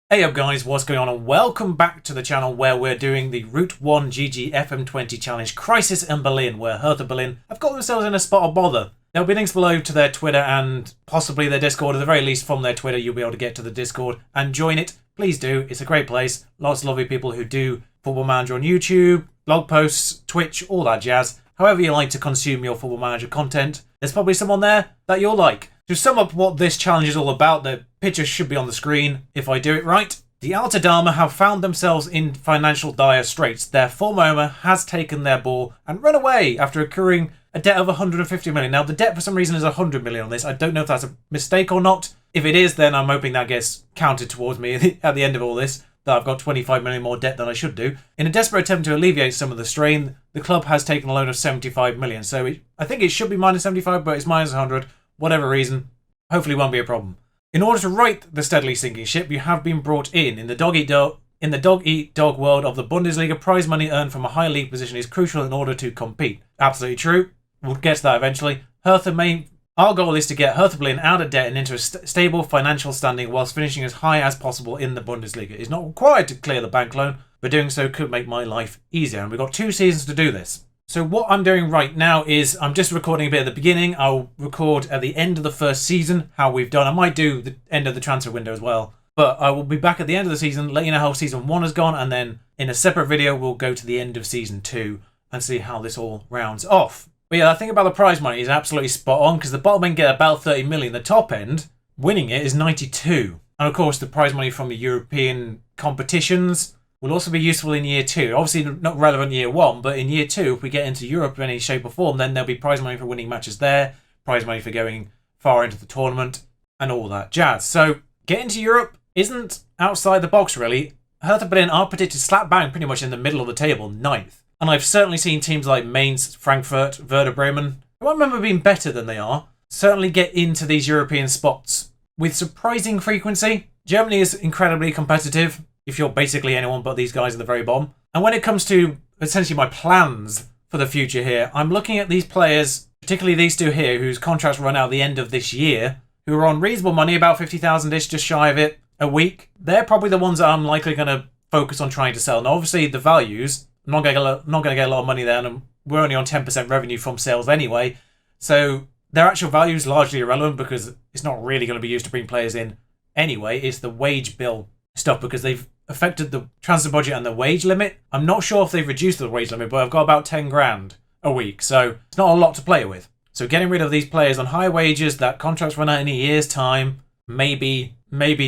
Hey up guys, what's going on, and welcome back to the channel where we're doing the RouteOneGG FM20 Challenge Crisis in Berlin, where Hertha Berlin have got themselves in a spot of bother. There'll be links below to their Twitter and possibly their Discord. At the very least, from their Twitter you'll be able to get to the Discord and join it. Please do, it's a great place. Lots of lovely people who do Football Manager on YouTube, blog posts, Twitch, all that jazz. However you like to consume your Football Manager content, there's probably someone there that you'll like. To sum up what this challenge is all about, the picture should be on the screen if I do it right. The Altadama have found themselves in financial dire straits. Their former owner has taken their ball and run away after accruing a debt of 150 million. Now, the debt for some reason is 100 million on this. I don't know if that's a mistake or not. If it is, then I'm hoping that gets counted towards me at the end of all this, that I've got 25 million more debt than I should do. In a desperate attempt to alleviate some of the strain, the club has taken a loan of 75 million. So I think it should be minus 75, but it's minus 100. Whatever reason, hopefully it won't be a problem. In order to right the steadily sinking ship, you have been brought in the dog-eat-dog world of the Bundesliga. Prize money earned from a high league position is crucial in order to compete. Absolutely true. We'll get to that eventually. Our goal is to get Hertha Berlin out of debt and into a stable financial standing whilst finishing as high as possible in the Bundesliga. It's not required to clear the bank loan, but doing so could make my life easier. And we've got 2 seasons to do this. So what I'm doing right now is I'm just recording a bit at the beginning. I'll record at the end of the first season how we've done. I might do the end of the transfer window as well. But I will be back at the end of the season, let you know how season 1 has gone. And then in a separate video, we'll go to the end of season 2 and see how this all rounds off. But yeah, the thing about the prize money is absolutely spot on, because the bottom end get about 30 million. The top end, winning it, is 92. And of course, the prize money from the European competitions will also be useful in year 2. Obviously not relevant year 1, but in year 2, if we get into Europe in any shape or form, then there'll be prize money for winning matches there, prize money for going far into the tournament, and all that jazz. So getting to Europe isn't outside the box really. Hertha Berlin are predicted slap bang pretty much in the middle of the table, 9th. And I've certainly seen teams like Mainz, Frankfurt, Werder Bremen, who I remember being better than they are, certainly get into these European spots with surprising frequency. Germany is incredibly competitive, if you're basically anyone but these guys at the very bottom. And when it comes to essentially my plans for the future here, I'm looking at these players, particularly these 2 here, whose contracts run out at the end of this year, who are on reasonable money, about 50,000-ish, just shy of it, a week. They're probably the ones that I'm likely going to focus on trying to sell. Now, obviously, the values, I'm not going to get a lot of money there, and we're only on 10% revenue from sales anyway. So their actual value is largely irrelevant because it's not really going to be used to bring players in anyway. It's the wage bill stuff, because they've affected the transfer budget and the wage limit. I'm not sure if they've reduced the wage limit, but I've got about 10 grand a week, so it's not a lot to play with. So getting rid of these players on high wages that contracts run out in a year's time, maybe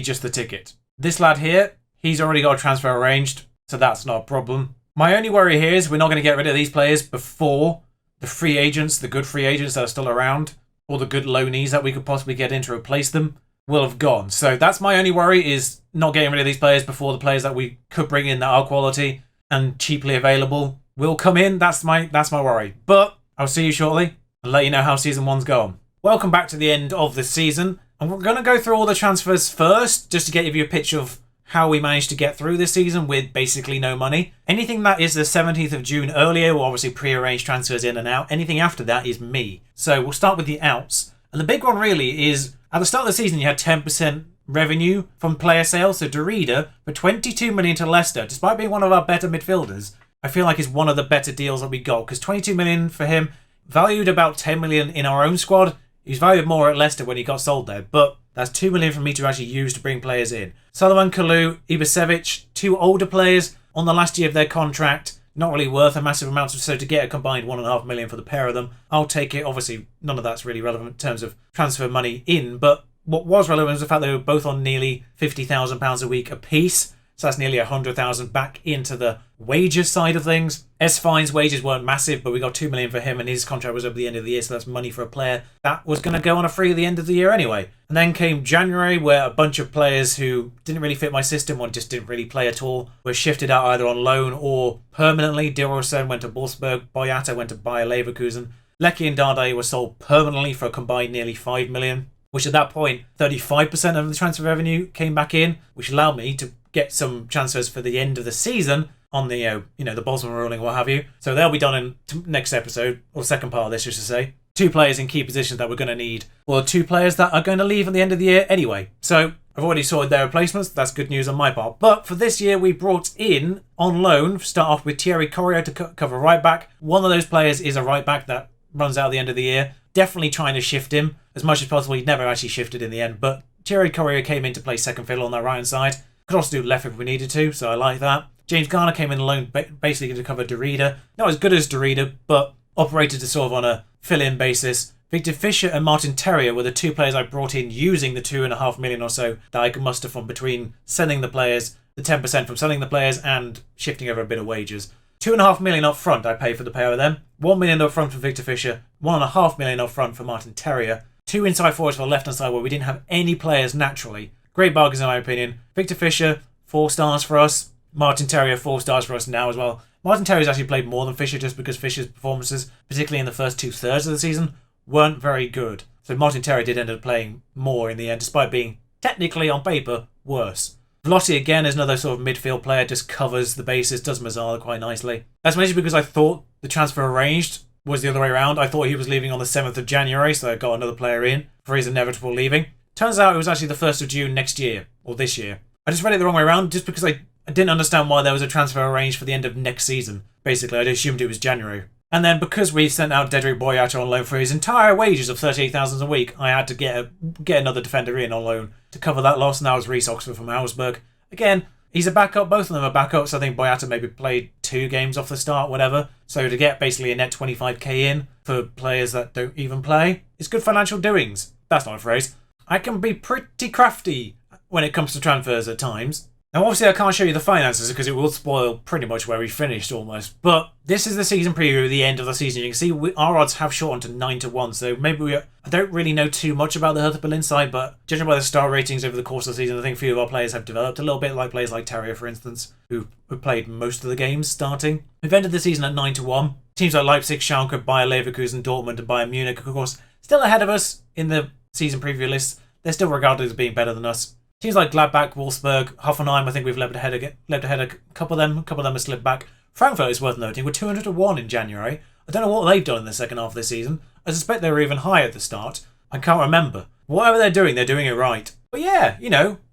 just the ticket. This lad here, he's already got a transfer arranged, so that's not a problem. My only worry here is we're not going to get rid of these players before the free agents, the good free agents that are still around, or the good loanees that we could possibly get in to replace them, will have gone. So that's my only worry, is not getting rid of these players before the players that we could bring in that are quality and cheaply available will come in. That's my worry. But I'll see you shortly and let you know how season 1's gone. Welcome back to the end of the season, and we're going to go through all the transfers first, just to give you a picture of how we managed to get through this season with basically no money. Anything that is the 17th of June earlier will obviously pre-arrange transfers in and out. Anything after that is me. So we'll start with the outs. And the big one really is, at the start of the season, you had 10% revenue from player sales. So Derrida for 22 million to Leicester, despite being one of our better midfielders, I feel like it's one of the better deals that we got, because 22 million for him, valued about 10 million in our own squad. He was valued more at Leicester when he got sold there, but that's 2 million for me to actually use to bring players in. Sullivan, Kalu, Ibisevic, 2 older players on the last year of their contract. Not really worth a massive amount, so to get a combined 1.5 million for the pair of them, I'll take it. Obviously, none of that's really relevant in terms of transfer money in, but what was relevant was the fact they were both on nearly £50,000 a week apiece. So that's nearly 100,000 back into the wages side of things. S-Fine's wages weren't massive, but we got 2 million for him, and his contract was over the end of the year, so that's money for a player that was going to go on a free at the end of the year anyway. And then came January, where a bunch of players who didn't really fit my system or just didn't really play at all were shifted out either on loan or permanently. Dilrosun went to Wolfsburg, Boyata went to Bayer Leverkusen. Lecky and Dardai were sold permanently for a combined nearly 5 million, which at that point, 35% of the transfer revenue came back in, which allowed me to get some transfers for the end of the season on the, the Bosman ruling, what have you. So they'll be done in next episode, or second part of this, just to say. 2 players in key positions that we're going to need, or 2 players that are going to leave at the end of the year anyway. So I've already sorted their replacements. That's good news on my part. But for this year, we brought in, on loan, start off with Thierry Corrier to cover right back. One of those players is a right back that runs out at the end of the year. Definitely trying to shift him as much as possible. He never actually shifted in the end. But Thierry Corrier came in to play second fiddle on that right-hand side. Could also do left if we needed to, so I like that. James Garner came in alone basically to cover Derrida. Not as good as Derrida, but operated to sort of on a fill-in basis. Victor Fisher and Martin Terrier were the two players I brought in using the 2.5 million or so that I could muster from between selling the players, the 10% from selling the players and shifting over a bit of wages. 2.5 million up front I pay for the pair of them. 1 million up front for Victor Fisher, 1.5 million up front for Martin Terrier. 2 inside forwards for the left hand side where we didn't have any players naturally. Great bargains in my opinion. Victor Fisher, 4 stars for us. Martin Terrier, 4 stars for us now as well. Martin Terrier's actually played more than Fisher just because Fisher's performances, particularly in the first 2/3 of the season, weren't very good. So Martin Terrier did end up playing more in the end, despite being technically on paper worse. Vlotti again is another sort of midfield player, just covers the bases, does Mazzala quite nicely. That's mostly because I thought the transfer arranged was the other way around. I thought he was leaving on the 7th of January, so I got another player in for his inevitable leaving. Turns out it was actually the 1st of June next year, or this year. I just read it the wrong way around just because I didn't understand why there was a transfer arranged for the end of next season. Basically, I assumed it was January. And then because we sent out Dedrick Boyata on loan for his entire wages of 38,000 a week, I had to get another defender in on loan to cover that loss, and that was Reece Oxford from Augsburg. Again, he's a backup. Both of them are backups. I think Boyata maybe played 2 games off the start, whatever. So to get basically a net 25k in for players that don't even play, it's good financial doings. That's not a phrase. I can be pretty crafty when it comes to transfers at times. Now, obviously, I can't show you the finances because it will spoil pretty much where we finished almost. But this is the season preview at the end of the season. You can see our odds have shortened to 9-1. So maybe I don't really know too much about the Hertha Berlin side, but judging by the star ratings over the course of the season, I think a few of our players have developed a little bit, like players like Terrier, for instance, who played most of the games starting. We've ended the season at 9-1. Teams like Leipzig, Schalke, Bayer Leverkusen, Dortmund, and Bayern Munich, of course, still ahead of us in the season preview list. They're still regarded as being better than us. Teams like Gladbach, Wolfsburg, Hoffenheim, I think we've leapt ahead a couple of them. A couple of them have slipped back. Frankfurt is worth noting. We're 200-1 in January. I don't know what they've done in the second half of this season. I suspect they were even higher at the start. I can't remember. Whatever they're doing it right. But yeah,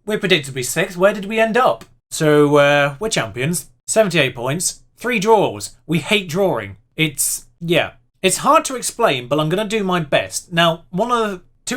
we're predicted to be 6th. Where did we end up? So, we're champions. 78 points. 3 draws. We hate drawing. It's hard to explain, but I'm going to do my best. Now, 2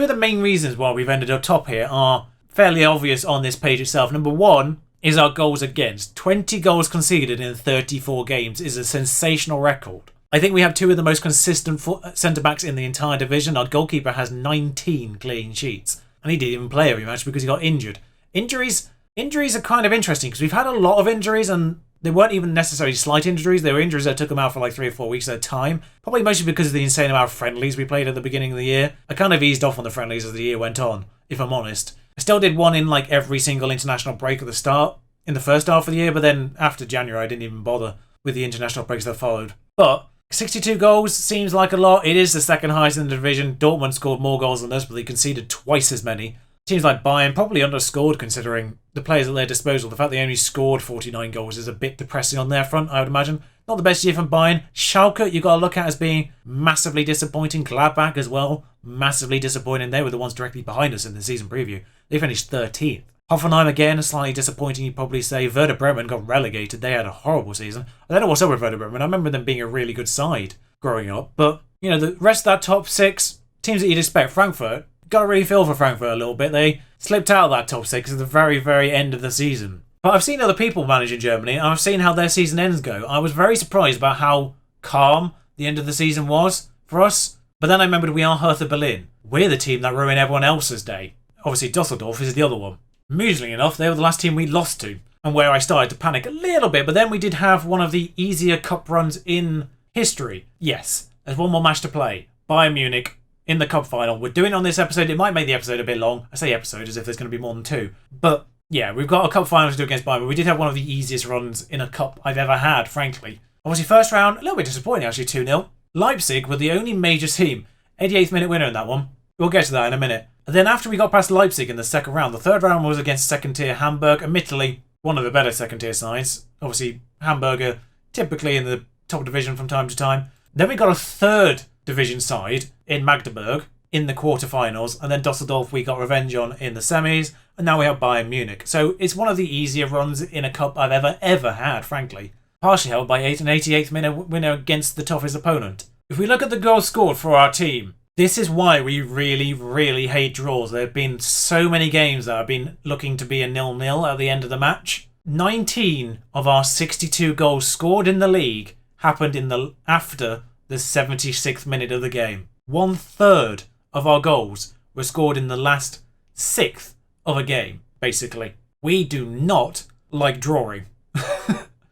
of the main reasons why we've ended up top here are fairly obvious on this page itself. Number 1 is our goals against. 20 goals conceded in 34 games is a sensational record. I think we have 2 of the most consistent centre-backs in the entire division. Our goalkeeper has 19 clean sheets. And he didn't even play every match because he got injured. Injuries are kind of interesting because we've had a lot of injuries and they weren't even necessarily slight injuries. They were injuries that took him out for like 3 or 4 weeks at a time. Probably mostly because of the insane amount of friendlies we played at the beginning of the year. I kind of eased off on the friendlies as the year went on, if I'm honest. I still did one in like every single international break at the start in the first half of the year, but then after January I didn't even bother with the international breaks that followed. But 62 goals seems like a lot. It is the second highest in the division. Dortmund scored more goals than us, but they conceded twice as many. Teams like Bayern probably underscored considering the players at their disposal. The fact they only scored 49 goals is a bit depressing on their front, I would imagine. Not the best year from Bayern. Schalke, you've got to look at as being massively disappointing. Gladbach as well, massively disappointing. They were the ones directly behind us in the season preview. They finished 13th. Hoffenheim again, slightly disappointing, you'd probably say. Werder Bremen got relegated. They had a horrible season. I don't know what's up with Werder Bremen. I remember them being a really good side growing up. But, the rest of that top 6, teams that you'd expect. Frankfurt, got to really feel for Frankfurt a little bit. They slipped out of that top 6 at the very, very end of the season. But I've seen other people manage in Germany, and I've seen how their season ends go. I was very surprised about how calm the end of the season was for us. But then I remembered we are Hertha Berlin. We're the team that ruined everyone else's day. Obviously, Dusseldorf is the other one. Amusingly enough, they were the last team we lost to, and where I started to panic a little bit, but then we did have one of the easier cup runs in history. Yes, there's one more match to play. Bayern Munich in the cup final. We're doing it on this episode. It might make the episode a bit long. I say episode as if there's going to be more than 2. But yeah, we've got a cup final to do against Bayern, but we did have one of the easiest runs in a cup I've ever had, frankly. Obviously, first round, a little bit disappointing actually, 2-0. Leipzig were the only major team. 88th minute winner in that one. We'll get to that in a minute. And then after we got past Leipzig in the second round, the third round was against second-tier Hamburg. Admittedly, one of the better second-tier sides. Obviously, Hamburg are typically in the top division from time to time. Then we got a third division side in Magdeburg in the quarterfinals. And then Dusseldorf we got revenge on in the semis. and now we have Bayern Munich. So it's one of the easier runs in a cup I've ever had, frankly. Partially held by an 88th minute winner against the toughest opponent. If we look at the goals scored for our team, this is why we really hate draws. There have been so many games that have been looking to be a 0-0 at the end of the match. 19 of our 62 goals scored in the league happened after the 76th minute of the game. 1/3 of our goals were scored in the last 1/6 of a game, basically. We do not like drawing.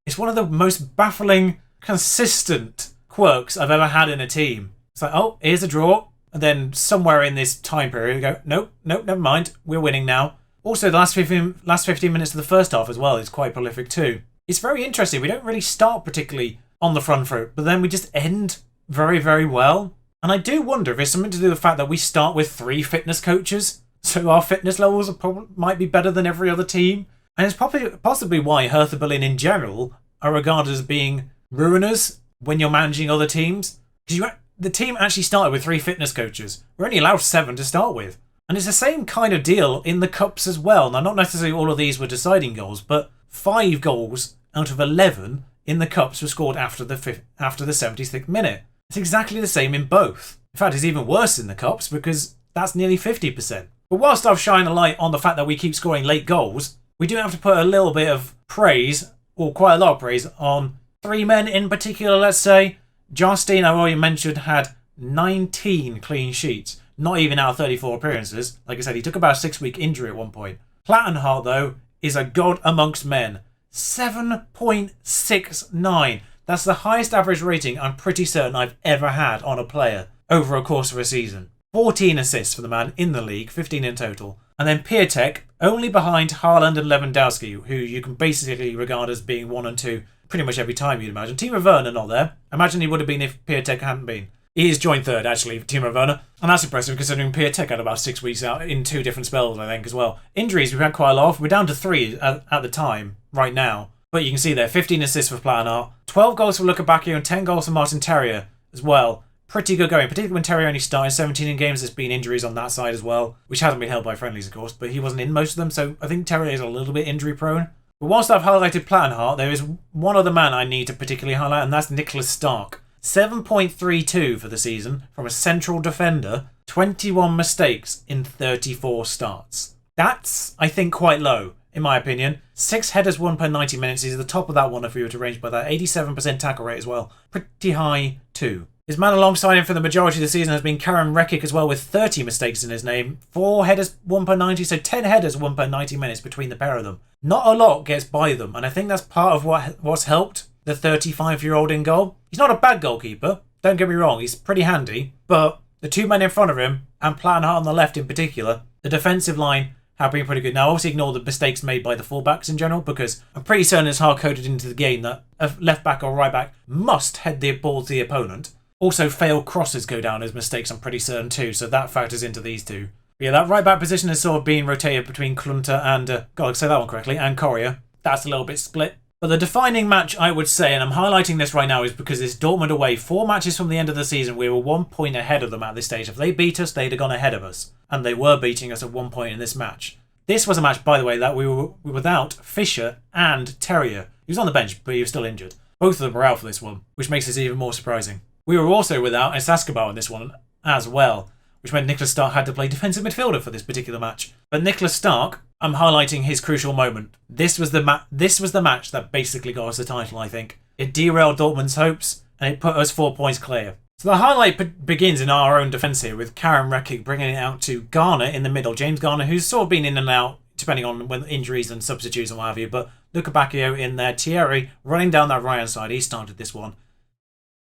It's one of the most baffling, consistent quirks I've ever had in a team. It's like, oh, here's a draw. And then somewhere in this time period, we go, nope, never mind. We're winning now. Also, the last 15 minutes of the first half as well is quite prolific too. It's very interesting. We don't really start particularly on the front foot, but then we just end very well. And I do wonder if it's something to do with the fact that we start with 3 fitness coaches. So our fitness levels might be better than every other team. And it's possibly why Hertha Berlin in general are regarded as being ruiners when you're managing other teams. Because the team actually started with 3 fitness coaches. We're only allowed 7 to start with. And it's the same kind of deal in the cups as well. Now, not necessarily all of these were deciding goals, but 5 goals out of 11 in the cups were scored after the 76th minute. It's exactly the same in both. In fact, it's even worse in the cups because that's nearly 50%. But whilst I've shined a light on the fact that we keep scoring late goals, we do have to put a little bit of praise, or quite a lot of praise, on 3 men in particular, let's say. Jarstein, I already mentioned, had 19 clean sheets. Not even out of 34 appearances. Like I said, he took about a 6-week injury at one point. Plattenhardt, though, is a god amongst men. 7.69. That's the highest average rating I'm pretty certain I've ever had on a player over a course of a season. 14 assists for the man in the league, 15 in total. And then Piatek, only behind Haaland and Lewandowski, who you can basically regard as being 1 and 2 pretty much every time, you'd imagine. Timo Werner not there. Imagine he would have been if Piatek hadn't been. He is joined 3rd, actually, Timo Werner. And that's impressive considering Piatek had about 6 weeks out in 2 different spells, I think, as well. Injuries, we've had quite a lot of. We're down to 3 at the time, right now. But you can see there, 15 assists for Plattenhardt, 12 goals for Luca Bacchio and 10 goals for Martin Terrier as well. Pretty good going, particularly when Terrier only started 17 in games. There's been injuries on that side as well, which hasn't been held by friendlies, of course, but he wasn't in most of them, so I think Terrier is a little bit injury prone. But whilst I've highlighted Plattenhardt, there is one other man I need to particularly highlight, and that's Nicholas Stark. 7.32 for the season from a central defender, 21 mistakes in 34 starts. That's, I think, quite low, in my opinion. 6 headers won per 90 minutes. He's at the top of that one if we were to range by that. 87% tackle rate as well. Pretty high too. His man alongside him for the majority of the season has been Karen Rekic as well, with 30 mistakes in his name. 4 headers won per 90, so 10 headers won per 90 minutes between the pair of them. Not a lot gets by them, and I think that's part of what's helped the 35-year-old in goal. He's not a bad goalkeeper, don't get me wrong, he's pretty handy, but the 2 men in front of him, and Plattenhardt on the left in particular, the defensive line have been pretty good. Now, obviously ignore the mistakes made by the fullbacks in general, because I'm pretty certain it's hard-coded into the game that a left-back or right-back must head the ball to the opponent. Also, failed crosses go down as mistakes, I'm pretty certain too, so that factors into these two. But yeah, that right-back position is sort of being rotated between Klunter and, God, I say that one correctly, and Correa. That's a little bit split. But the defining match, I would say, and I'm highlighting this right now, is because it's Dortmund away. 4 matches from the end of the season, we were 1 point ahead of them at this stage. If they beat us, they'd have gone ahead of us. And they were beating us at 1 point in this match. This was a match, by the way, that we were without Fischer and Terrier. He was on the bench, but he was still injured. Both of them were out for this one, which makes this even more surprising. We were also without Esascobar in this one as well, which meant Nicholas Stark had to play defensive midfielder for this particular match. But Nicholas Stark, I'm highlighting his crucial moment. This was the match that basically got us the title, I think. It derailed Dortmund's hopes, and it put us 4 points clear. So the highlight begins in our own defence here, with Karen Rekic bringing it out to Garner in the middle. James Garner, who's sort of been in and out, depending on when injuries and substitutes and what have you. But Luca Bacchio in there. Thierry running down that right-hand side. He started this one.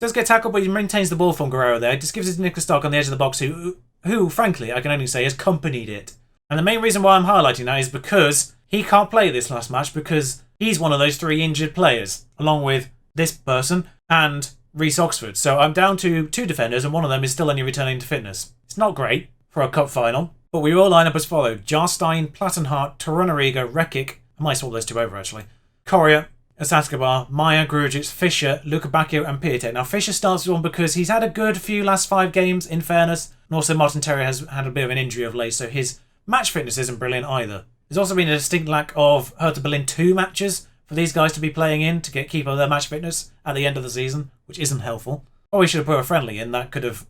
Does get tackled, but he maintains the ball from Guerrero there. Just gives it to Nicholas Stark on the edge of the box, who, frankly, I can only say has accompanied it. And the main reason why I'm highlighting that is because he can't play this last match because he's one of those 3 injured players, along with this person and Reece Oxford. So I'm down to 2 defenders, and one of them is still only returning to fitness. It's not great for a cup final, but we all line up as followed. Jarstein, Plattenhardt, Torunariga, Rekic, I might swap those 2 over actually, Correa, Esascobar, Maya, Grujic, Fischer, Luca Bacchio and Piatek. Now Fischer starts on because he's had a good few last 5 games in fairness, and also Martin Terrier has had a bit of an injury of late, so his match fitness isn't brilliant either. There's also been a distinct lack of Hertha Berlin 2 matches for these guys to be playing in to keep up their match fitness at the end of the season, which isn't helpful. Or we should have put a friendly in that could have,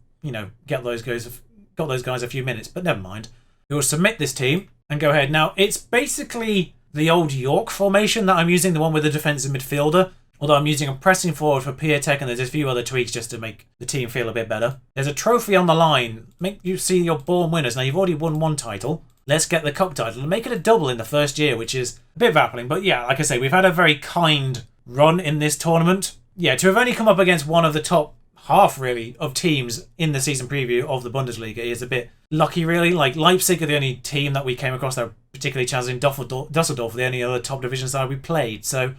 got those guys a few minutes, but never mind. We will submit this team and go ahead. Now, it's basically the old York formation that I'm using, the one with the defensive midfielder. Although I'm using a pressing forward for Piatek, and there's a few other tweaks just to make the team feel a bit better. There's a trophy on the line. Make you see your born winners. Now, you've already won one title. Let's get the cup title and make it a double in the first year, which is a bit baffling. But yeah, like I say, we've had a very kind run in this tournament. Yeah, to have only come up against one of the top half, really, of teams in the season preview of the Bundesliga is a bit lucky, really. Like, Leipzig are the only team that we came across that were particularly challenging. Dusseldorf are the only other top division side we played. So,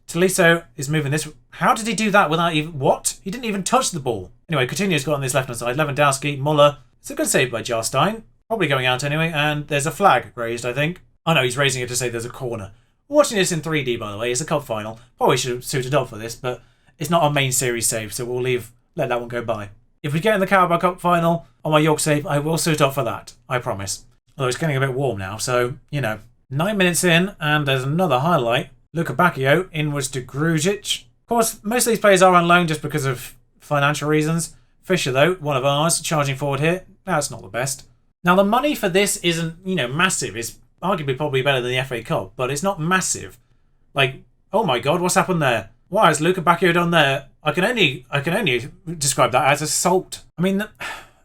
Tolisso is moving this. How did he do that without even... What? He didn't even touch the ball. Anyway, Coutinho's got on this left-hand side. Lewandowski, Muller. It's a good save by Jarstein. Probably going out anyway. And there's a flag raised, I think. Oh, no, he's raising it to say there's a corner. Watching this in 3D, by the way. It's a cup final. Probably should have suited up for this, but it's not a main series save, so we'll let that one go by. If we get in the Carabao Cup final on my York save, I will suit up for that. I promise. Although it's getting a bit warm now, so, 9 minutes in, and there's another highlight. Luka Bacchio inwards to Grujic. Of course, most of these players are on loan just because of financial reasons. Fisher, though, one of ours, charging forward here. That's not the best. Now, the money for this isn't, massive. It's arguably probably better than the FA Cup, but it's not massive. Like, oh my god, what's happened there? Why has Luka Bacchio done there? I can only describe that as assault. I mean,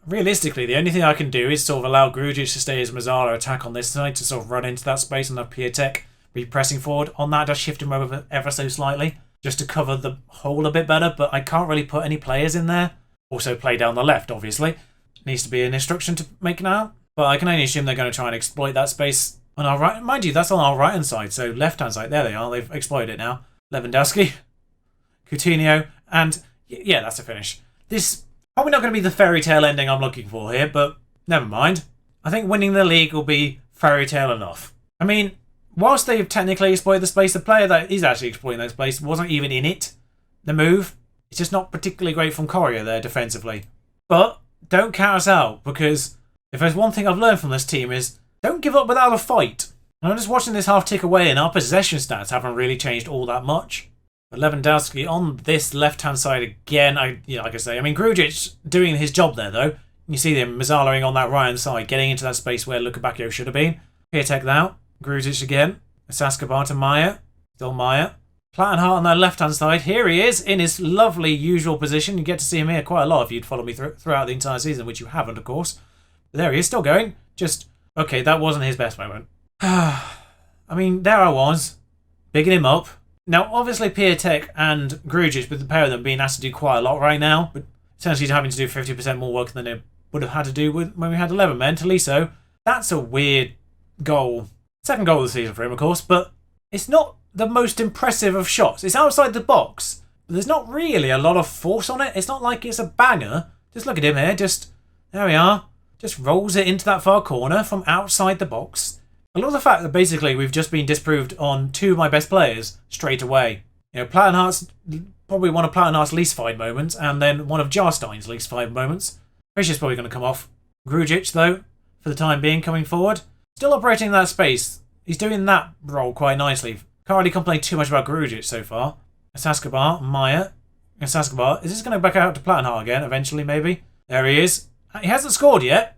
realistically, the only thing I can do is sort of allow Grujic to stay as Mazzara attack on this side to sort of run into that space and have Piatek be pressing forward on that, just shift him over ever so slightly just to cover the hole a bit better, but I can't really put any players in there. Also play down the left, obviously. Needs to be an instruction to make now, but I can only assume they're going to try and exploit that space on our right. Mind you, that's on our right hand side, so left hand side, there they are, they've exploited it now. Lewandowski, Coutinho, and yeah, that's a finish. This probably not going to be the fairy tale ending I'm looking for here, but never mind. I think winning the league will be fairy tale enough. I mean, whilst they've technically exploited the space, the player that is actually exploiting that space wasn't even in it. The move, it's just not particularly great from Coria there defensively. But don't count us out, because if there's one thing I've learned from this team is don't give up without a fight. And I'm just watching this half tick away, and our possession stats haven't really changed all that much. But Lewandowski on this left-hand side again. Like I say, Grujic doing his job there, though. You see them Mazzalaing on that right-hand side, getting into that space where Luka Bacchio should have been. Piatek now. Grujic again. Saskabar to Maya. Still Maya. Plattenhardt on that left-hand side. Here he is in his lovely usual position. You get to see him here quite a lot if you'd followed me throughout the entire season, which you haven't, of course. But there he is, still going. Okay, that wasn't his best moment. There I was, bigging him up. Now, obviously, Piatek and Grujic, with the pair of them being asked to do quite a lot right now, but essentially having to do 50% more work than they would have had to do when we had 11 men. Tolisso, that's a weird goal. Second goal of the season for him, of course, but it's not the most impressive of shots. It's outside the box, but there's not really a lot of force on it. It's not like it's a banger. Just look at him here. There we are. Just rolls it into that far corner from outside the box. I love the fact that basically we've just been disproved on two of my best players straight away. Plattenhardt's probably one of Plattenhardt's least fine moments, and then one of Jarstein's least fine moments. Fischer's probably going to come off. Grujic, though, for the time being, coming forward. Still operating in that space. He's doing that role quite nicely. Can't really complain too much about Grujic so far. Saskabar, Maya. Saskabar. Is this going to back out to Plattenhardt again, eventually, maybe? There he is. He hasn't scored yet.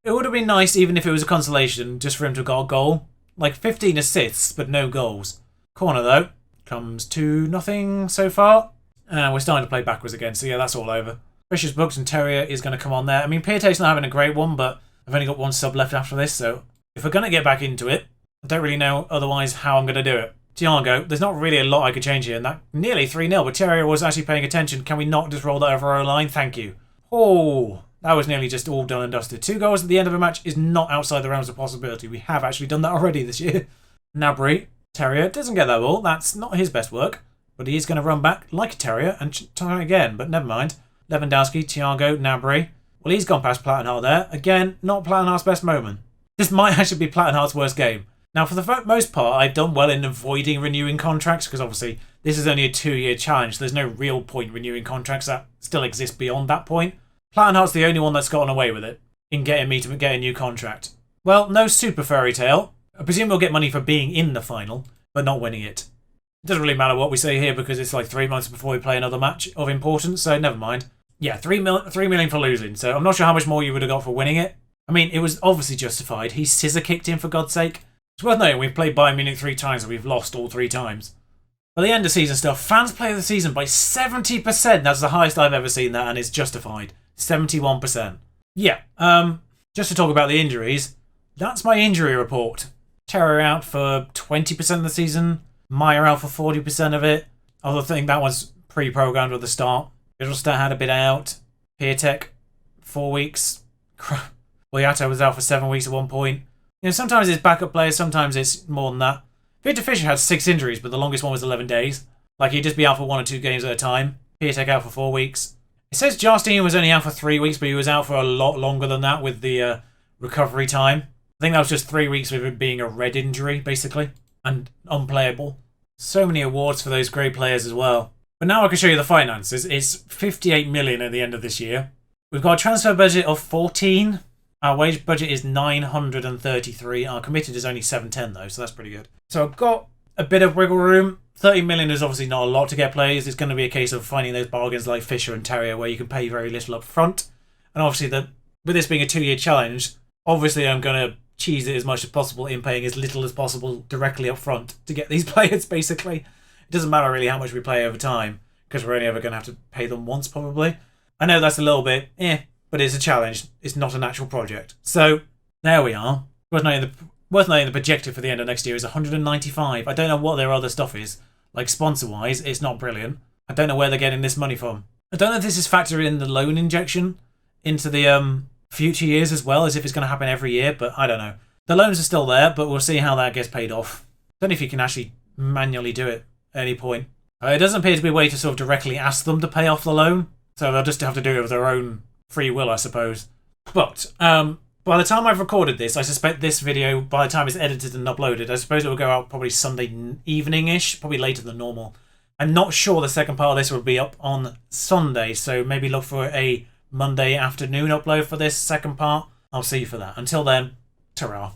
It would have been nice even if it was a consolation just for him to have got a goal. Like 15 assists, but no goals. Corner, though. Comes 2-0 so far. And we're starting to play backwards again, so yeah, that's all over. Fischer's Books and Terrier is going to come on there. Piatek's not having a great one, but I've only got one sub left after this, so if we're going to get back into it, I don't really know otherwise how I'm going to do it. Thiago, there's not really a lot I could change here, and that nearly 3-0, but Terrier was actually paying attention. Can we not just roll that over our line? Thank you. Oh, that was nearly just all done and dusted. 2 goals at the end of a match is not outside the realms of possibility. We have actually done that already this year. Gnabry, Terrier, doesn't get that ball. That's not his best work, but he is going to run back like a Terrier and try again, but never mind. Lewandowski, Thiago, Gnabry. Well, he's gone past Plattenhardt there. Again, not Plattenhardt's best moment. This might actually be Plattenhardt's worst game. Now, for the most part, I've done well in avoiding renewing contracts because obviously this is only a 2-year challenge. There's no real point renewing contracts that still exist beyond that point. Plattenhardt's the only one that's gotten away with it in getting me to get a new contract. Well, no super fairy tale. I presume we'll get money for being in the final, but not winning it. It doesn't really matter what we say here because it's like 3 months before we play another match of importance, so never mind. Yeah, 3 million for losing, so I'm not sure how much more you would have got for winning it. I mean, it was obviously justified. He scissor kicked him, for God's sake. It's worth noting we've played Bayern Munich 3 times and we've lost all 3 times. But the end of season stuff, fans play the season by 70%. That's the highest I've ever seen that, and it's justified. 71%. Yeah, just to talk about the injuries, that's my injury report. Terror out for 20% of the season. Meyer out for 40% of it. Although I think that was pre-programmed at the start. Middlestat had a bit out. Piatek, 4 weeks. Boyata was out for 7 weeks at one point. You know, sometimes it's backup players, sometimes it's more than that. Victor Fischer had 6 injuries, but the longest one was 11 days. Like, he'd just be out for 1 or 2 games at a time. Piatek out for 4 weeks. It says Jarstein was only out for 3 weeks, but he was out for a lot longer than that with the recovery time. I think that was just 3 weeks with it being a red injury, basically, and unplayable. So many awards for those great players as well. But now I can show you the finances. It's 58 million at the end of this year. We've got a transfer budget of 14. Our wage budget is 933. Our committed is only 710 though, so that's pretty good. So I've got a bit of wiggle room. 30 million is obviously not a lot to get players. It's going to be a case of finding those bargains like Fisher and Terrier where you can pay very little up front. And obviously, with this being a 2-year challenge, obviously I'm going to cheese it as much as possible in paying as little as possible directly up front to get these players, basically. It doesn't matter really how much we play over time because we're only ever going to have to pay them once probably. I know that's a little bit, but it's a challenge. It's not an actual project. So there we are. Worth noting the projected for the end of next year is 195. I don't know what their other stuff is. Like sponsor-wise, it's not brilliant. I don't know where they're getting this money from. I don't know if this is factoring in the loan injection into the future years as well, as if it's going to happen every year, but I don't know. The loans are still there, but we'll see how that gets paid off. I don't know if you can actually manually do it at any point. It doesn't appear to be a way to sort of directly ask them to pay off the loan, so they'll just have to do it of their own free will, I suppose. But by the time I've recorded this, I suspect this video, by the time it's edited and uploaded, I suppose it will go out probably Sunday evening-ish, probably later than normal. I'm not sure the second part of this will be up on Sunday, so maybe look for a Monday afternoon upload for this second part. I'll see you for that. Until then, ta-ra.